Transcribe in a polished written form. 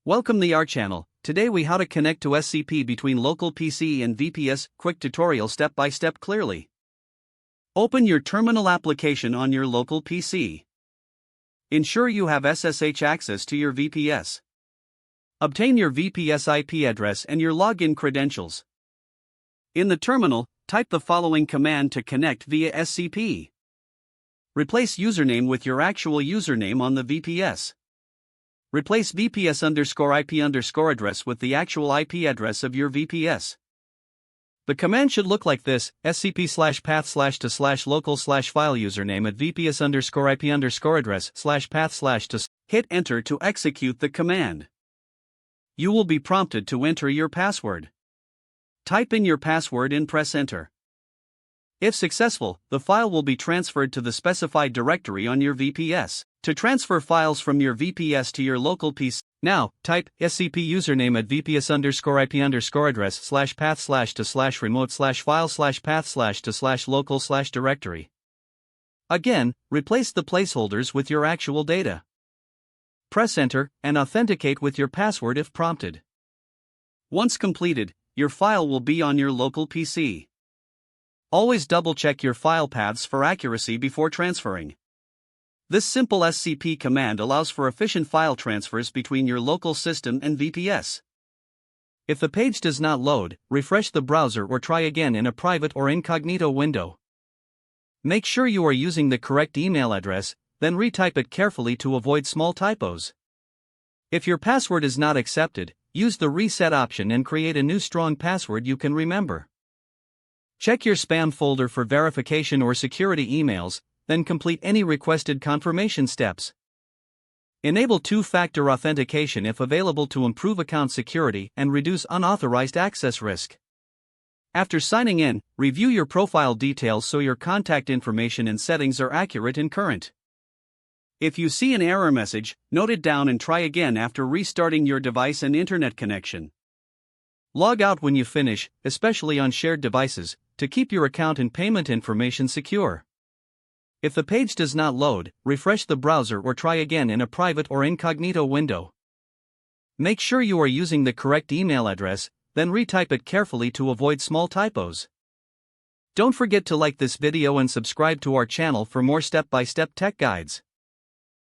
Welcome to our channel. Today we how to connect to SCP between local PC and VPS. Quick tutorial step by step clearly. Open your terminal application on your local PC. Ensure you have SSH access to your VPS. Obtain your VPS IP address and your login credentials. In the terminal, type the following command to connect via SCP. Replace username with your actual username on the VPS. Replace VPS_IP_ address with the actual IP address of your VPS. The command should look like this: scp/path/to/local/file username at VPS_IP_ address /path/to. Hit enter to execute the command. You will be prompted to enter your password. Type in your password and press enter. If successful, the file will be transferred to the specified directory on your VPS. To transfer files from your VPS to your local PC, now type SCP username at VPS_IP_ address /path/to/remote/file/path/to/local/directory. Again, replace the placeholders with your actual data. Press enter and authenticate with your password if prompted. Once completed, your file will be on your local PC. Always double-check your file paths for accuracy before transferring. This simple SCP command allows for efficient file transfers between your local system and VPS. If the page does not load, refresh the browser or try again in a private or incognito window. Make sure you are using the correct email address, then retype it carefully to avoid small typos. If your password is not accepted, use the reset option and create a new strong password you can remember. Check your spam folder for verification or security emails, then complete any requested confirmation steps. Enable two-factor authentication if available to improve account security and reduce unauthorized access risk. After signing in, review your profile details so your contact information and settings are accurate and current. If you see an error message, note it down and try again after restarting your device and internet connection. Log out when you finish, especially on shared devices, to keep your account and payment information secure. If the page does not load, refresh the browser or try again in a private or incognito window. Make sure you are using the correct email address, then retype it carefully to avoid small typos. Don't forget to like this video and subscribe to our channel for more step-by-step tech guides.